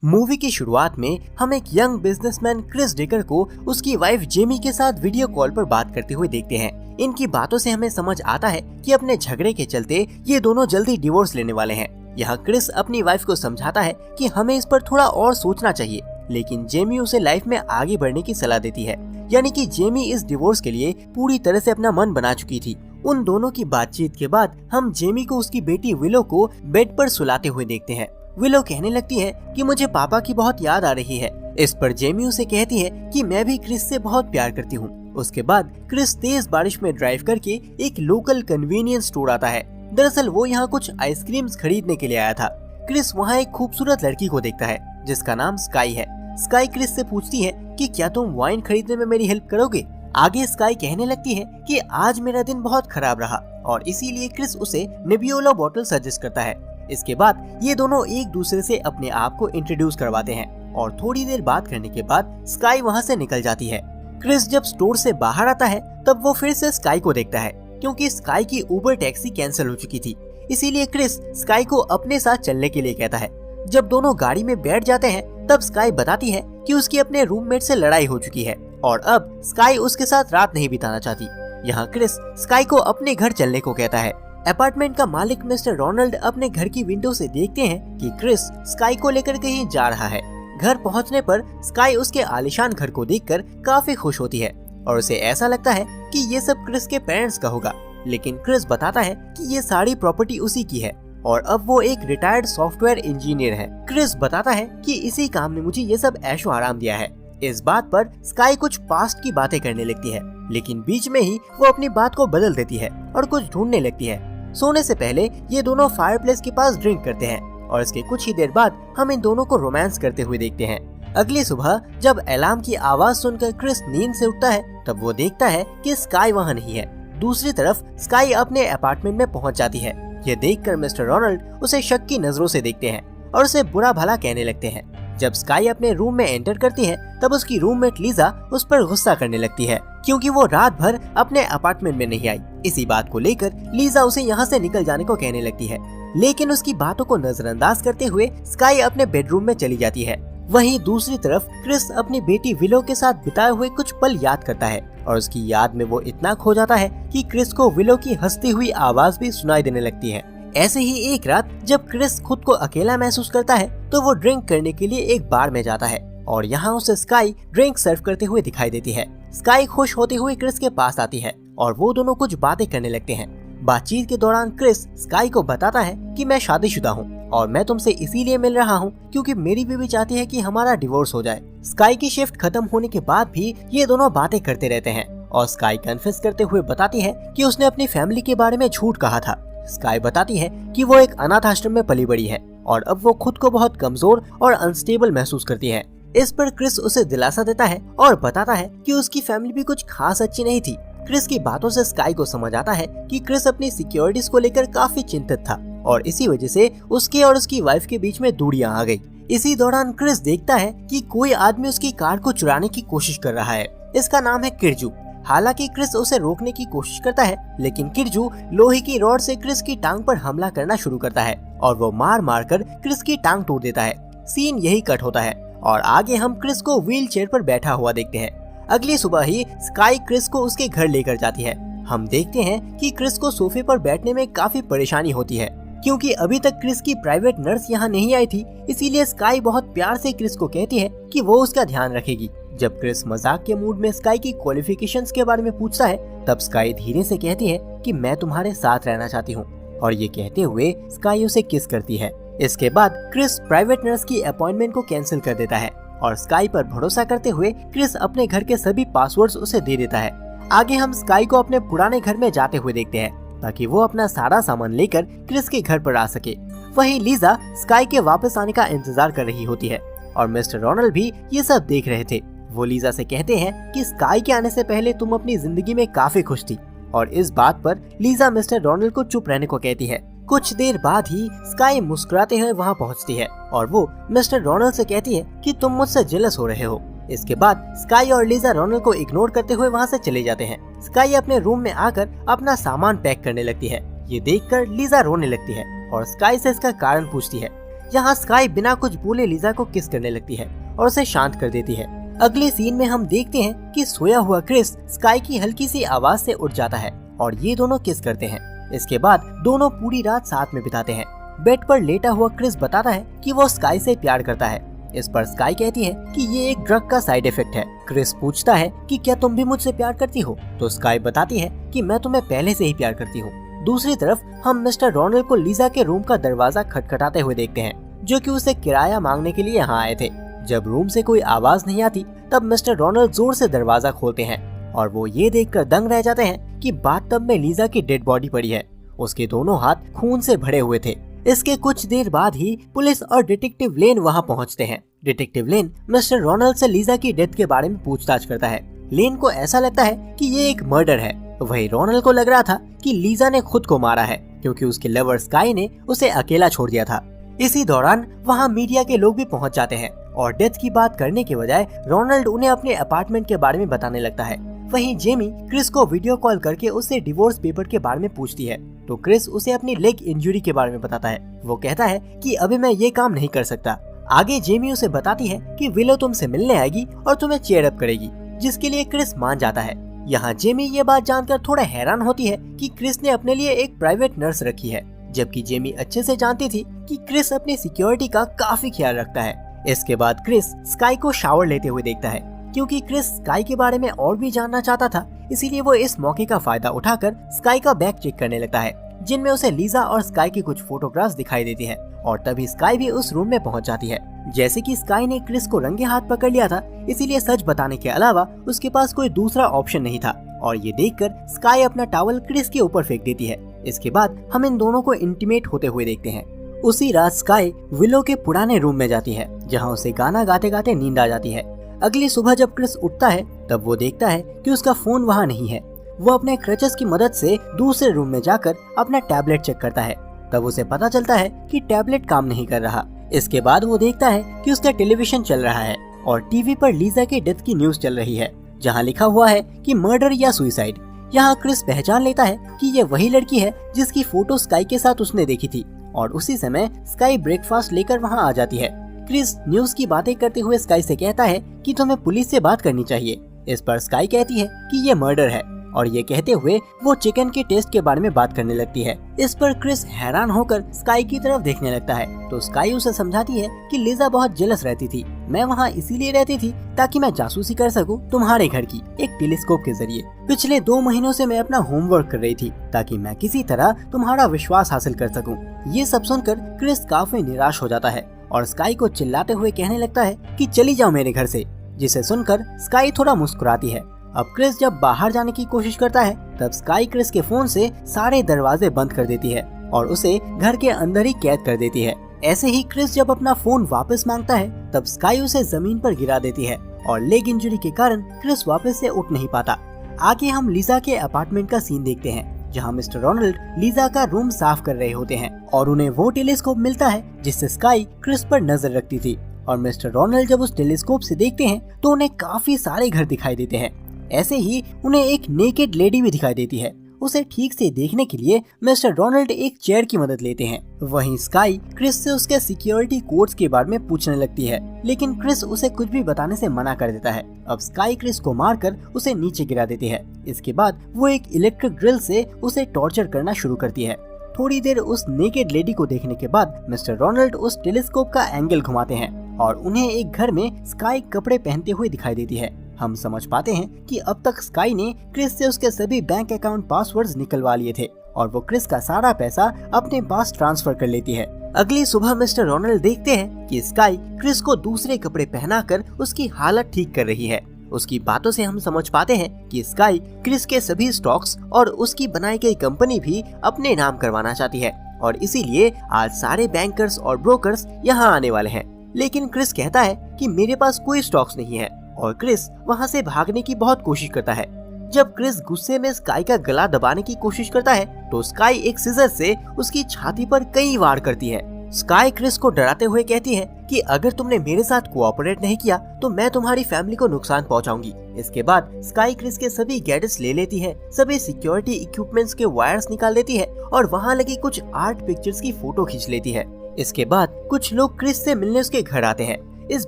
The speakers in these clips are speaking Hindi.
मूवी की शुरुआत में हम एक यंग बिजनेसमैन क्रिस डेकर को उसकी वाइफ जेमी के साथ वीडियो कॉल पर बात करते हुए देखते हैं। इनकी बातों से हमें समझ आता है कि अपने झगड़े के चलते ये दोनों जल्दी डिवोर्स लेने वाले हैं। यहाँ क्रिस अपनी वाइफ को समझाता है कि हमें इस पर थोड़ा और सोचना चाहिए, लेकिन जेमी उसे लाइफ में आगे बढ़ने की सलाह देती है। यानी कि जेमी इस डिवोर्स के लिए पूरी तरह से अपना मन बना चुकी थी। उन दोनों की बातचीत के बाद हम जेमी को उसकी बेटी विलो को बेड पर सुलाते हुए देखते हैं। विलो कहने लगती है कि मुझे पापा की बहुत याद आ रही है। इस पर जेमी उसे कहती है कि मैं भी क्रिस से बहुत प्यार करती हूँ। उसके बाद क्रिस तेज बारिश में ड्राइव करके एक लोकल कन्वीनियंस स्टोर आता है। दरअसल वो यहाँ कुछ आइसक्रीम्स खरीदने के लिए आया था। क्रिस वहाँ एक खूबसूरत लड़की को देखता है जिसका नाम स्काई है। स्काई क्रिस से पूछती है कि क्या तुम वाइन खरीदने में मेरी हेल्प करोगे। आगे स्काई कहने लगती है कि आज मेरा दिन बहुत खराब रहा और इसीलिए क्रिस उसे नेबियोला बॉटल सजेस्ट करता है। इसके बाद ये दोनों एक दूसरे से अपने आप को इंट्रोड्यूस करवाते हैं और थोड़ी देर बात करने के बाद स्काई वहाँ से निकल जाती है। क्रिस जब स्टोर से बाहर आता है तब वो फिर से स्काई को देखता है, क्योंकि स्काई की उबर टैक्सी कैंसिल हो चुकी थी। इसीलिए क्रिस स्काई को अपने साथ चलने के लिए कहता है। जब दोनों गाड़ी में बैठ जाते हैं तब स्काई बताती है कि उसकी अपने रूममेट से लड़ाई हो चुकी है और अब स्काई उसके साथ रात नहीं बिताना चाहती। यहाँ क्रिस स्काई को अपने घर चलने को कहता है। अपार्टमेंट का मालिक मिस्टर रोनाल्ड अपने घर की विंडो से देखते हैं कि क्रिस स्काई को लेकर कहीं जा रहा है। घर पहुंचने पर स्काई उसके आलीशान घर को देखकर काफी खुश होती है और उसे ऐसा लगता है कि ये सब क्रिस के पेरेंट्स का होगा, लेकिन क्रिस बताता है कि ये सारी प्रॉपर्टी उसी की है और अब वो एक रिटायर्ड सॉफ्टवेयर इंजीनियर है। क्रिस बताता है कि इसी काम ने मुझे ये सब ऐशो आराम दिया है। इस बात पर स्काई कुछ पास्ट की बातें करने लगती है, लेकिन बीच में ही वो अपनी बात को बदल देती है और कुछ ढूंढने लगती है। सोने से पहले ये दोनों फायरप्लेस के पास ड्रिंक करते हैं और इसके कुछ ही देर बाद हम इन दोनों को रोमांस करते हुए देखते हैं। अगली सुबह जब अलार्म की आवाज सुनकर क्रिस नींद से उठता है तब वो देखता है कि स्काई वहाँ नहीं है। दूसरी तरफ स्काई अपने अपार्टमेंट में पहुँच जाती है। ये देखकर मिस्टर रोनाल्ड उसे शक की नजरों से देखते हैं और उसे बुरा भला कहने लगते हैं। जब स्काई अपने रूम में एंटर करती है तब उसकी रूममेट लीजा उस पर गुस्सा करने लगती है, क्योंकि वो रात भर अपने अपार्टमेंट में नहीं आई। इसी बात को लेकर लीजा उसे यहाँ से निकल जाने को कहने लगती है, लेकिन उसकी बातों को नजरअंदाज करते हुए स्काई अपने बेडरूम में चली जाती है। वहीं दूसरी तरफ क्रिस अपनी बेटी विलो के साथ बिताए हुए कुछ पल याद करता है और उसकी याद में वो इतना खो जाता है कि क्रिस को विलो की हंसती हुई आवाज भी सुनाई देने लगती है। ऐसे ही एक रात जब क्रिस खुद को अकेला महसूस करता है तो वो ड्रिंक करने के लिए एक बार में जाता है और यहाँ उसे स्काई ड्रिंक सर्व करते हुए दिखाई देती है। स्काई खुश होते हुए क्रिस के पास आती है और वो दोनों कुछ बातें करने लगते हैं। बातचीत के दौरान क्रिस स्काई को बताता है कि मैं शादीशुदा हूँ और मैं तुमसे इसीलिए मिल रहा हूँ क्योंकि मेरी बीवी चाहती है कि हमारा डिवोर्स हो जाए। स्काई की शिफ्ट खत्म होने के बाद भी ये दोनों बातें करते रहते हैं और स्काई कन्फेस करते हुए बताती है कि उसने अपनी फैमिली के बारे में झूठ कहा था। स्काई बताती है कि वो एक अनाथ आश्रम में पली बड़ी है और अब वो खुद को बहुत कमजोर और अनस्टेबल महसूस करती है। इस पर क्रिस उसे दिलासा देता है और बताता है कि उसकी फैमिली भी कुछ खास अच्छी नहीं थी। क्रिस की बातों से स्काई को समझ आता है कि क्रिस अपनी सिक्योरिटीज को लेकर काफी चिंतित था और इसी वजह से उसके और उसकी वाइफ के बीच में दूरियां आ गई। इसी दौरान क्रिस देखता है कि कोई आदमी उसकी कार को चुराने की कोशिश कर रहा है। इसका नाम है किरजू। हालांकि क्रिस उसे रोकने की कोशिश करता है, लेकिन किरजू लोहे की रॉड से क्रिस की टांग पर हमला करना शुरू करता है और वो मार मार कर क्रिस की टांग तोड़ देता है। सीन यही कट होता है और आगे हम क्रिस को व्हील चेयर पर बैठा हुआ देखते हैं। अगली सुबह ही स्काई क्रिस को उसके घर लेकर जाती है। हम देखते हैं कि क्रिस को सोफे पर बैठने में काफी परेशानी होती है, क्योंकि अभी तक क्रिस की प्राइवेट नर्स यहाँ नहीं आई थी। इसीलिए स्काई बहुत प्यार से क्रिस को कहती है कि वो उसका ध्यान रखेगी। जब क्रिस मजाक के मूड में स्काई की क्वालिफिकेशंस के बारे में पूछता है तब स्काई धीरे से कहती है कि मैं तुम्हारे साथ रहना चाहती हूँ और ये कहते हुए स्काई उसे किस करती है। इसके बाद क्रिस प्राइवेट नर्स की अपॉइंटमेंट को कैंसिल कर देता है और स्काई पर भरोसा करते हुए क्रिस अपने घर के सभी पासवर्ड्स उसे दे देता है। आगे हम स्काई को अपने पुराने घर में जाते हुए देखते हैं ताकि वो अपना सारा सामान लेकर क्रिस के घर पर आ सके। वहीं लीजा स्काई के वापस आने का इंतजार कर रही होती है और मिस्टर रोनाल्ड भी ये सब देख रहे थे। वो लीजा से कहते हैं कि स्काई के आने से पहले तुम अपनी जिंदगी में काफी खुश थी और इस बात पर लीजा मिस्टर रोनाल्ड को चुप रहने को कहती है। कुछ देर बाद ही स्काई मुस्कुराते हुए वहाँ पहुँचती है और वो मिस्टर रोनाल्ड से कहती है कि तुम मुझसे जेलस हो रहे हो। इसके बाद स्काई और लीजा रोनाल्ड को इग्नोर करते हुए वहाँ से चले जाते हैं। स्काई अपने रूम में आकर अपना सामान पैक करने लगती है। ये देखकर लीजा रोने लगती है और स्काई से इसका कारण पूछती है। जहाँ स्काई बिना कुछ बोले लीजा को किस करने लगती है और उसे शांत कर देती है। अगले सीन में हम देखते हैं कि सोया हुआ क्रिस स्काई की हल्की सी आवाज से उठ जाता है और ये दोनों किस करते हैं। इसके बाद दोनों पूरी रात साथ में बिताते हैं। बेड पर लेटा हुआ क्रिस बताता है कि वो स्काई से प्यार करता है। इस पर स्काई कहती है कि ये एक ड्रग का साइड इफेक्ट है। क्रिस पूछता है कि क्या तुम भी मुझसे प्यार करती हो, तो स्काई बताती है कि मैं तुम्हें पहले से ही प्यार करती हूँ। दूसरी तरफ हम मिस्टर रोनाल्ड को लीजा के रूम का दरवाजा खटखटाते हुए देखते हैं, जो कि उसे किराया मांगने के लिए यहाँ आए थे। जब रूम से कोई आवाज नहीं आती तब मिस्टर रोनाल्ड जोर से दरवाजा खोलते हैं और वो ये देखकर दंग रह जाते हैं कि बाथटब में लीजा की डेड बॉडी पड़ी है। उसके दोनों हाथ खून से भरे हुए थे। इसके कुछ देर बाद ही पुलिस और डिटेक्टिव लेन वहां पहुंचते हैं। डिटेक्टिव लेन मिस्टर रोनाल्ड से लीजा की डेथ के बारे में पूछताछ करता है। लेन को ऐसा लगता है कि ये एक मर्डर है। वही रोनाल्ड को लग रहा था कि लीजा ने खुद को मारा है क्योंकि उसके लवर स्काई ने उसे अकेला छोड़ दिया था। इसी दौरान वहां मीडिया के लोग भी पहुंच जाते हैं और डेथ की बात करने के बजाय रोनाल्ड उन्हें अपने अपार्टमेंट के बारे में बताने लगता है। वहीं जेमी क्रिस को वीडियो कॉल करके उससे डिवोर्स पेपर के बारे में पूछती है, तो क्रिस उसे अपनी लेग इंजरी के बारे में बताता है। वो कहता है कि अभी मैं ये काम नहीं कर सकता। आगे जेमी उसे बताती है कि विलो तुमसे मिलने आएगी और तुम्हें चीयर अप करेगी, जिसके लिए क्रिस मान जाता है। यहाँ जेमी ये बात जानकर थोड़ा हैरान होती है कि क्रिस ने अपने लिए एक प्राइवेट नर्स रखी है, जबकि जेमी अच्छे से जानती थी कि क्रिस अपनी सिक्योरिटी का काफी ख्याल रखता है। इसके बाद क्रिस स्काई को शावर लेते हुए देखता है। क्योंकि क्रिस स्काई के बारे में और भी जानना चाहता था, इसीलिए वो इस मौके का फायदा उठाकर स्काई का बैग चेक करने लगता है, जिनमें उसे लीजा और स्काई की कुछ फोटोग्राफ्स दिखाई देती है। और तभी स्काई भी उस रूम में पहुंच जाती है। जैसे कि स्काई ने क्रिस को रंगे हाथ पकड़ लिया था, इसीलिए सच बताने के अलावा उसके पास कोई दूसरा ऑप्शन नहीं था। और ये देखकर स्काई अपना टॉवल क्रिस के ऊपर फेंक देती है। इसके बाद हम इन दोनों को इंटीमेट होते हुए देखते हैं। उसी रात स्काई विलो के पुराने रूम में जाती है, जहाँ उसे गाना गाते गाते नींद आ जाती है। अगली सुबह जब क्रिस उठता है तब वो देखता है कि उसका फोन वहाँ नहीं है। वो अपने क्रचेस की मदद से दूसरे रूम में जाकर अपना टैबलेट चेक करता है। तब उसे पता चलता है कि टैबलेट काम नहीं कर रहा। इसके बाद वो देखता है कि उसका टेलीविजन चल रहा है और टीवी पर लीजा के डेथ की न्यूज चल रही है, जहाँ लिखा हुआ है कि मर्डर या सुसाइड। यहाँ क्रिस पहचान लेता है कि ये वही लड़की है जिसकी फोटो स्काई के साथ उसने देखी थी। और उसी समय स्काई ब्रेकफास्ट लेकर वहाँ आ जाती है। क्रिस न्यूज की बातें करते हुए स्काई से कहता है कि तुम्हें पुलिस से बात करनी चाहिए। इस पर स्काई कहती है कि ये मर्डर है, और ये कहते हुए वो चिकन के टेस्ट के बारे में बात करने लगती है। इस पर क्रिस हैरान होकर स्काई की तरफ देखने लगता है, तो स्काई उसे समझाती है कि लीजा बहुत जेलस रहती थी। मैं वहाँ इसीलिए रहती थी ताकि मैं जासूसी कर सकूं तुम्हारे घर की एक टेलीस्कोप के जरिए। पिछले 2 महीनों से मैं अपना होमवर्क कर रही थी ताकि मैं किसी तरह तुम्हारा विश्वास हासिल कर सकूं। ये सब सुनकर क्रिस काफी निराश हो जाता है और स्काई को चिल्लाते हुए कहने लगता है कि चली जाओ मेरे घर से, जिसे सुनकर स्काई थोड़ा मुस्कुराती है। अब क्रिस जब बाहर जाने की कोशिश करता है तब स्काई क्रिस के फोन से सारे दरवाजे बंद कर देती है और उसे घर के अंदर ही कैद कर देती है। ऐसे ही क्रिस जब अपना फोन वापस मांगता है तब स्काई उसे जमीन पर गिरा देती है और लेग इंजरी के कारण क्रिस वापस से उठ नहीं पाता। आगे हम लीजा के अपार्टमेंट का सीन देखते हैं, जहाँ मिस्टर रोनाल्ड लीजा का रूम साफ कर रहे होते हैं और उन्हें वो टेलीस्कोप मिलता है जिससे स्काई क्रिस पर नजर रखती थी। और मिस्टर रोनाल्ड जब उस टेलीस्कोप से देखते हैं तो उन्हें काफी सारे घर दिखाई देते हैं। ऐसे ही उन्हें एक नेकेड लेडी भी दिखाई देती है। उसे ठीक से देखने के लिए मिस्टर रोनाल्ड एक चेयर की मदद लेते हैं। वहीं स्काई क्रिस से उसके सिक्योरिटी कोड्स के बारे में पूछने लगती है, लेकिन क्रिस उसे कुछ भी बताने से मना कर देता है। अब स्काई क्रिस को मारकर उसे नीचे गिरा देती है। इसके बाद वो एक इलेक्ट्रिक ड्रिल से उसे टॉर्चर करना शुरू करती है। थोड़ी देर उस नेकेड लेडी को देखने के बाद मिस्टर रोनाल्ड उस टेलीस्कोप का एंगल घुमाते हैं और उन्हें एक घर में स्काई कपड़े पहनते हुए दिखाई देती है। हम समझ पाते हैं कि अब तक स्काई ने क्रिस से उसके सभी बैंक अकाउंट पासवर्ड्स निकलवा लिए थे और वो क्रिस का सारा पैसा अपने पास ट्रांसफर कर लेती है। अगली सुबह मिस्टर रोनाल्ड देखते हैं कि स्काई क्रिस को दूसरे कपड़े पहनाकर उसकी हालत ठीक कर रही है। उसकी बातों से हम समझ पाते हैं कि स्काई क्रिस के सभी स्टॉक्स और उसकी बनाई गई कंपनी भी अपने नाम करवाना चाहती है और इसीलिए आज सारे बैंकर्स और ब्रोकर्स यहाँ आने वाले हैं। लेकिन क्रिस कहता है कि मेरे पास कोई स्टॉक्स नहीं है और क्रिस वहाँ से भागने की बहुत कोशिश करता है। जब क्रिस गुस्से में स्काई का गला दबाने की कोशिश करता है तो स्काई एक सीजर से उसकी छाती पर कई वार करती है। स्काई क्रिस को डराते हुए कहती है कि अगर तुमने मेरे साथ कोऑपरेट नहीं किया तो मैं तुम्हारी फैमिली को नुकसान पहुंचाऊंगी। इसके बाद स्काई क्रिस के सभी गैजेट्स ले लेती है, सभी सिक्योरिटी इक्विपमेंट्स के वायर्स निकाल देती है और वहाँ लगी कुछ आर्ट पिक्चर्स की फोटो खींच लेती है। इसके बाद कुछ लोग क्रिस से मिलने उसके घर आते हैं। इस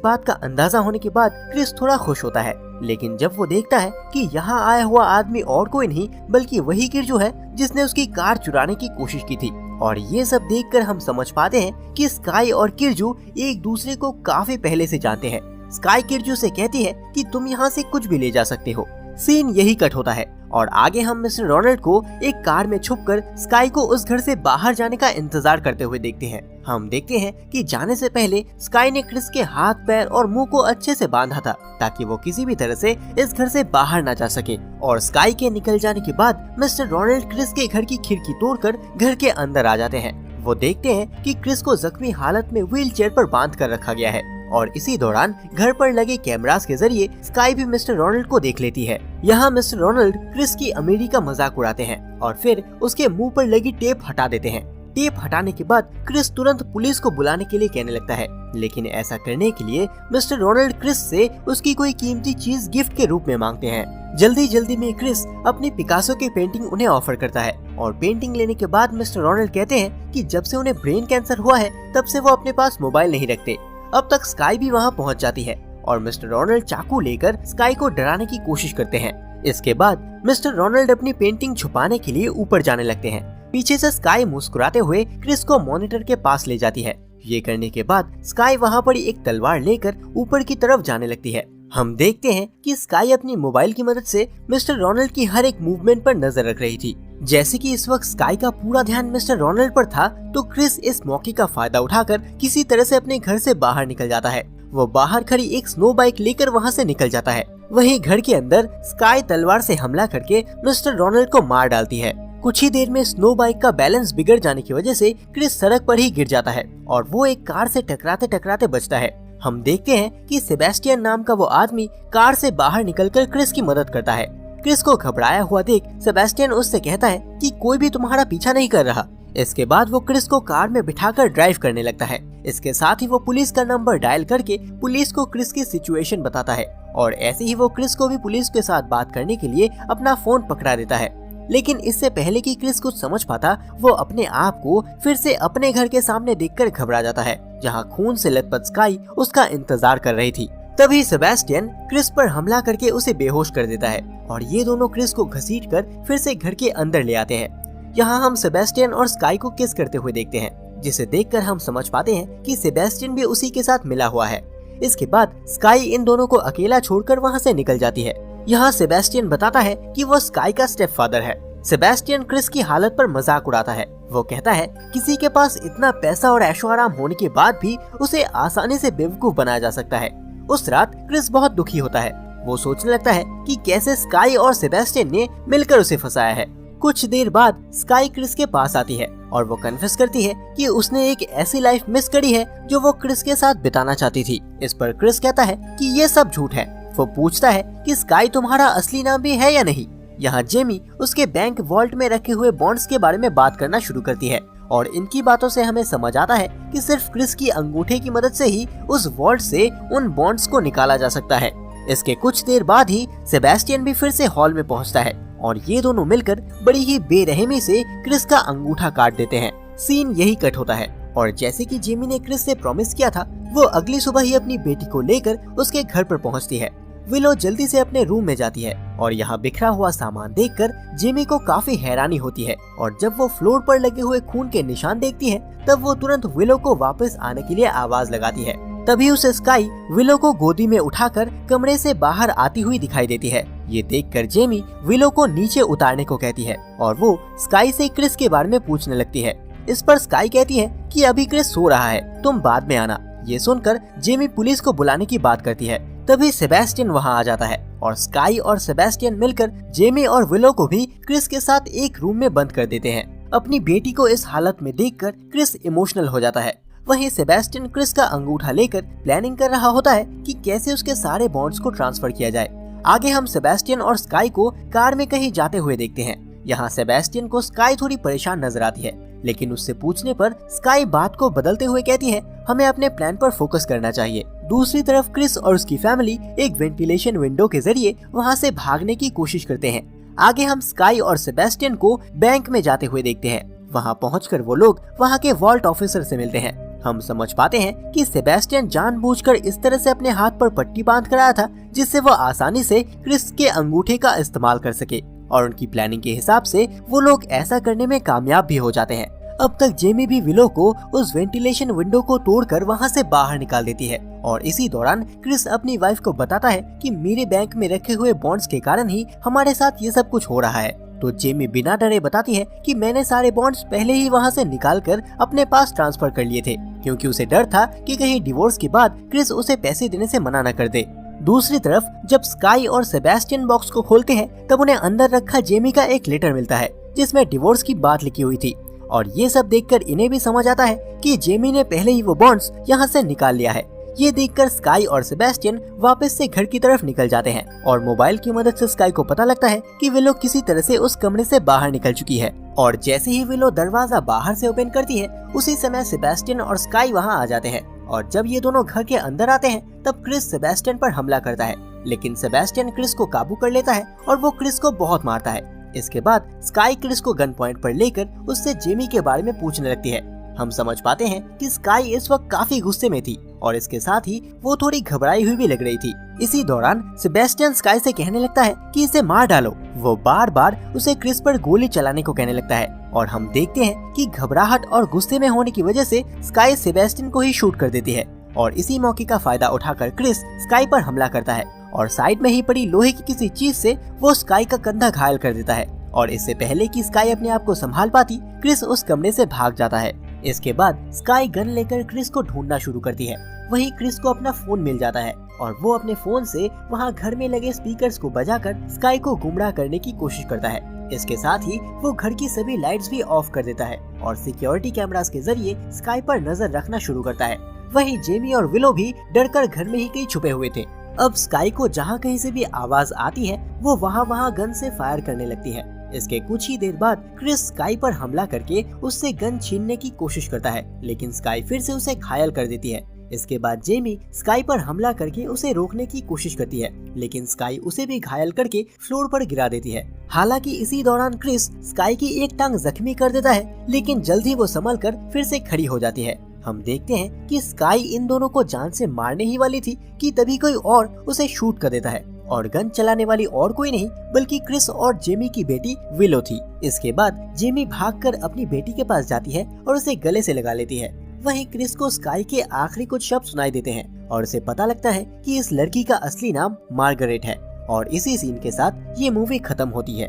बात का अंदाजा होने के बाद क्रिस थोड़ा खुश होता है, लेकिन जब वो देखता है कि यहाँ आया हुआ आदमी और कोई नहीं बल्कि वही किरजू है जिसने उसकी कार चुराने की कोशिश की थी। और ये सब देखकर हम समझ पाते हैं कि स्काई और किरजू एक दूसरे को काफी पहले से जानते हैं। स्काई किरजू से कहती है कि तुम यहाँ से कुछ भी ले जा सकते हो। सीन यही कट होता है और आगे हम मिस्टर रोनाल्ड को एक कार में छुपकर स्काई को उस घर से बाहर जाने का इंतजार करते हुए देखते हैं। हम देखते हैं कि जाने से पहले स्काई ने क्रिस के हाथ, पैर और मुंह को अच्छे से बांधा था ताकि वो किसी भी तरह से इस घर से बाहर ना जा सके। और स्काई के निकल जाने के बाद मिस्टर रोनाल्ड क्रिस के घर की खिड़की तोड़कर घर के अंदर आ जाते हैं। वो देखते हैं कि क्रिस को जख्मी हालत में व्हील चेयर पर बांध कर रखा गया है और इसी दौरान घर पर लगे कैमरास के जरिए स्काई भी मिस्टर रोनाल्ड को देख लेती है। यहाँ मिस्टर रोनाल्ड क्रिस की अमीरी का मजाक उड़ाते हैं और फिर उसके मुंह पर लगी टेप हटा देते हैं। टेप हटाने के बाद क्रिस तुरंत पुलिस को बुलाने के लिए कहने लगता है, लेकिन ऐसा करने के लिए मिस्टर रोनाल्ड क्रिस से उसकी कोई कीमती चीज गिफ्ट के रूप में मांगते हैं। जल्दी में क्रिस अपनी पिकासो की पेंटिंग उन्हें ऑफर करता है और पेंटिंग लेने के बाद मिस्टर रोनाल्ड कहते हैं कि जब से उन्हें ब्रेन कैंसर हुआ है तब से वो अपने पास मोबाइल नहीं रखते। अब तक स्काई भी वहाँ पहुँच जाती है और मिस्टर रोनाल्ड चाकू लेकर स्काई को डराने की कोशिश करते हैं। इसके बाद मिस्टर रोनाल्ड अपनी पेंटिंग छुपाने के लिए ऊपर जाने लगते हैं। पीछे से स्काई मुस्कुराते हुए क्रिस को मॉनिटर के पास ले जाती है। ये करने के बाद स्काई वहाँ पड़ी एक तलवार लेकर ऊपर की तरफ जाने लगती है। हम देखते हैं कि स्काई अपनी मोबाइल की मदद से मिस्टर रोनाल्ड की हर एक मूवमेंट पर नजर रख रही थी। जैसे कि इस वक्त स्काई का पूरा ध्यान मिस्टर रोनाल्ड पर था, तो क्रिस इस मौके का फायदा उठाकर किसी तरह से अपने घर से बाहर निकल जाता है। वो बाहर खड़ी एक स्नो बाइक लेकर वहाँ से निकल जाता है। वहीं घर के अंदर स्काई तलवार से हमला करके मिस्टर रोनाल्ड को मार डालती है। कुछ ही देर में स्नो बाइक का बैलेंस बिगड़ जाने की वजह से क्रिस सड़क पर ही गिर जाता है और वो एक कार से टकराते टकराते बचता है। हम देखते हैं कि सेबेस्टियन नाम का वो आदमी कार से बाहर निकलकर क्रिस की मदद करता है। क्रिस को घबराया हुआ देख सेबेस्टियन उससे कहता है कि कोई भी तुम्हारा पीछा नहीं कर रहा। इसके बाद वो क्रिस को कार में बिठाकर ड्राइव करने लगता है। इसके साथ ही वो पुलिस का नंबर डायल करके पुलिस को क्रिस की सिचुएशन बताता है और ऐसे ही वो क्रिस को भी पुलिस के साथ बात करने के लिए अपना फोन पकड़ा देता है। लेकिन इससे पहले कि क्रिस कुछ समझ पाता, वो अपने आप को फिर से अपने घर के सामने देखकर घबरा जाता है, जहां खून से लथपथ स्काई उसका इंतजार कर रही थी। तभी सेबेस्टियन क्रिस पर हमला करके उसे बेहोश कर देता है और ये दोनों क्रिस को घसीटकर फिर से घर के अंदर ले आते हैं। यहाँ हम सेबेस्टियन और स्काई को किस करते हुए देखते हैं, जिसे देखकर हम समझ पाते हैं कि सेबेस्टियन भी उसी के साथ मिला हुआ है। इसके बाद स्काई इन दोनों को अकेला छोड़कर वहाँ से निकल जाती है। यहाँ सेबेस्टियन बताता है कि वो स्काई का स्टेप फादर है। सेबेस्टियन क्रिस की हालत पर मजाक उड़ाता है। वो कहता है किसी के पास इतना पैसा और ऐशो आराम होने के बाद भी उसे आसानी से बेवकूफ बनाया जा सकता है। उस रात क्रिस बहुत दुखी होता है। वो सोचने लगता है कि कैसे स्काई और सेबेस्टियन ने मिलकर उसे फंसाया है। कुछ देर बाद स्काई क्रिस के पास आती है और वो कन्फेस करती है कि उसने एक ऐसी लाइफ मिस करी है जो वो क्रिस के साथ बिताना चाहती थी। इस पर क्रिस कहता है कि ये सब झूठ है। वो पूछता है कि स्काई तुम्हारा असली नाम भी है या नहीं। यहाँ जेमी उसके बैंक वॉल्ट में रखे हुए बॉन्ड्स के बारे में बात करना शुरू करती है और इनकी बातों से हमें समझ आता है कि सिर्फ क्रिस की अंगूठे की मदद से ही उस वॉल्ट से उन बॉन्ड्स को निकाला जा सकता है। इसके कुछ देर बाद ही सेबेस्टियन भी फिर से हॉल में पहुँचता है और ये दोनों मिलकर बड़ी ही बेरहमी से क्रिस का अंगूठा काट देते हैं। सीन यही कट होता है और जैसे कि जेमी ने क्रिस से प्रॉमिस किया था, वो अगली सुबह ही अपनी बेटी को लेकर उसके घर पर पहुंचती है। विलो जल्दी से अपने रूम में जाती है और यहाँ बिखरा हुआ सामान देखकर जेमी को काफी हैरानी होती है और जब वो फ्लोर पर लगे हुए खून के निशान देखती है, तब वो तुरंत विलो को वापस आने के लिए आवाज लगाती है। तभी उसे स्काई विलो को गोदी में उठाकर कमरे से बाहर आती हुई दिखाई देती है। ये देखकर जेमी विलो को नीचे उतारने को कहती है और वो स्काई से क्रिस के बारे में पूछने लगती है। इस पर स्काई कहती है कि अभी क्रिस सो रहा है, तुम बाद में आना। ये सुनकर जेमी पुलिस को बुलाने की बात करती है। तभी सेबेस्टियन वहाँ आ जाता है और स्काई और सेबेस्टियन मिलकर जेमी और विलो को भी क्रिस के साथ एक रूम में बंद कर देते हैं। अपनी बेटी को इस हालत में देखकर क्रिस इमोशनल हो जाता है। वहीं सेबेस्टियन क्रिस का अंगूठा लेकर प्लानिंग कर रहा होता है कि कैसे उसके सारे बॉन्ड्स को ट्रांसफर किया जाए। आगे हम सेबेस्टियन और स्काई को कार में कहीं जाते हुए देखते हैं। यहाँ सेबेस्टियन को स्काई थोड़ी परेशान नजर आती है, लेकिन उससे पूछने पर स्काई बात को बदलते हुए कहती है हमें अपने प्लान पर फोकस करना चाहिए। दूसरी तरफ क्रिस और उसकी फैमिली एक वेंटिलेशन विंडो के जरिए वहाँ से भागने की कोशिश करते हैं। आगे हम स्काई और सेबेस्टियन को बैंक में जाते हुए देखते हैं। वहाँ पहुंचकर वो लोग वहाँ के वॉल्ट ऑफिसर से मिलते हैं। हम समझ पाते हैं कि सेबेस्टियन जानबूझकर इस तरह से अपने हाथ पर पट्टी बांध कर आया था जिससे वो आसानी से क्रिस के अंगूठे का इस्तेमाल कर सके, और उनकी प्लानिंग के हिसाब से वो लोग ऐसा करने में कामयाब भी हो जाते हैं। अब तक जेमी भी विलो को उस वेंटिलेशन विंडो को तोड़कर वहाँ से बाहर निकाल देती है, और इसी दौरान क्रिस अपनी वाइफ को बताता है कि मेरे बैंक में रखे हुए बॉन्ड्स के कारण ही हमारे साथ ये सब कुछ हो रहा है। तो जेमी बिना डरे बताती है कि मैंने सारे बॉन्ड्स पहले ही वहाँ से निकालकर अपने पास ट्रांसफर कर लिए थे, क्योंकि उसे डर था कि कहीं डिवोर्स के बाद क्रिस उसे पैसे देने से मना न कर दे। दूसरी तरफ जब स्काई और सेबेस्टियन बॉक्स को खोलते हैं तब उन्हें अंदर रखा जेमी का एक लेटर मिलता है जिसमें डिवोर्स की बात लिखी हुई थी, और ये सब देखकर इन्हें भी समझ आता है कि जेमी ने पहले ही वो बॉन्ड्स यहाँ से निकाल लिया है। ये देखकर स्काई और सेबेस्टियन वापस से घर की तरफ निकल जाते हैं, और मोबाइल की मदद से स्काई को पता लगता है कि विलो किसी तरह से उस कमरे से बाहर निकल चुकी है। और जैसे ही विलो दरवाजा बाहर से ओपन करती है उसी समय सेबेस्टियन और स्काई वहाँ आ जाते हैं, और जब ये दोनों घर के अंदर आते हैं तब क्रिस सेबेस्टियन पर हमला करता है, लेकिन सेबेस्टियन क्रिस को काबू कर लेता है और वो क्रिस को बहुत मारता है। इसके बाद स्काई क्रिस को गन पॉइंट पर लेकर उससे जेमी के बारे में पूछने लगती है। हम समझ पाते हैं कि स्काई इस वक्त काफी गुस्से में थी और इसके साथ ही वो थोड़ी घबराई हुई भी लग रही थी। इसी दौरान सेबेस्टियन स्काई से कहने लगता है कि इसे मार डालो। वो बार बार उसे क्रिस पर गोली चलाने को कहने लगता है, और हम देखते हैं कि घबराहट और गुस्से में होने की वजह से स्काई सेबेस्टियन को ही शूट कर देती है, और इसी मौके का फायदा उठाकर क्रिस स्काई पर हमला करता है, और साइड में ही पड़ी लोहे की किसी चीज से वो स्काई का कंधा घायल कर देता है, और इससे पहले कि स्काई अपने आप को संभाल पाती क्रिस उस कमरे से भाग जाता है। इसके बाद स्काई गन लेकर क्रिस को ढूंढना शुरू करती है। वहीं क्रिस को अपना फोन मिल जाता है और वो अपने फोन से वहां घर में लगे स्पीकर्स को बजाकर स्काई को गुमराह करने की कोशिश करता है। इसके साथ ही वो घर की सभी लाइट्स भी ऑफ कर देता है और सिक्योरिटी कैमरास के जरिए स्काई पर नजर रखना शुरू करता है। वहीं जेमी और विलो भी डरकर घर में ही कहीं छुपे हुए थे। अब स्काई को जहाँ कहीं से भी आवाज आती है वो वहाँ गन से फायर करने लगती है। इसके कुछ ही देर बाद क्रिस स्काई पर हमला करके उससे गन छीनने की कोशिश करता है, लेकिन स्काई फिर से उसे घायल कर देती है। इसके बाद जेमी स्काई पर हमला करके उसे रोकने की कोशिश करती है, लेकिन स्काई उसे भी घायल करके फ्लोर पर गिरा देती है। हालांकि इसी दौरान क्रिस स्काई की एक टांग जख्मी कर देता है, लेकिन जल्द ही वो संभल कर फिर से खड़ी हो जाती है। हम देखते हैं कि स्काई इन दोनों को जान से मारने ही वाली थी कि तभी कोई और उसे शूट कर देता है, और गन चलाने वाली और कोई नहीं बल्कि क्रिस और जेमी की बेटी विलो थी। इसके बाद जेमी भागकर अपनी बेटी के पास जाती है और उसे गले से लगा लेती है। वहीं क्रिस को स्काई के आखिरी कुछ शब्द सुनाई देते हैं और उसे पता लगता है कि इस लड़की का असली नाम मार्गरेट है, और इसी सीन के साथ ये मूवी खत्म होती है।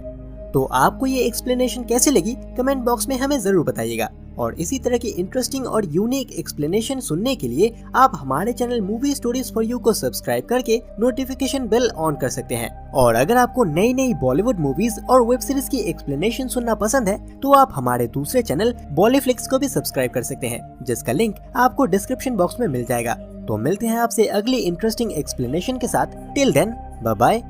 तो आपको ये एक्सप्लेनेशन कैसी लगी कमेंट बॉक्स में हमें जरूर बताइएगा, और इसी तरह की इंटरेस्टिंग और यूनिक एक्सप्लेनेशन सुनने के लिए आप हमारे channel movie stories for you को सब्सक्राइब करके नोटिफिकेशन बेल ऑन कर सकते हैं। और अगर आपको नई नई बॉलीवुड मूवीज और वेब सीरीज की एक्सप्लेनेशन सुनना पसंद है तो आप हमारे दूसरे चैनल बॉलीफ्लिक्स को भी सब्सक्राइब कर सकते हैं, जिसका लिंक आपको डिस्क्रिप्शन बॉक्स में मिल जाएगा। तो मिलते हैं आपसे अगली इंटरेस्टिंग एक्सप्लेनेशन के साथ। Till then bye bye.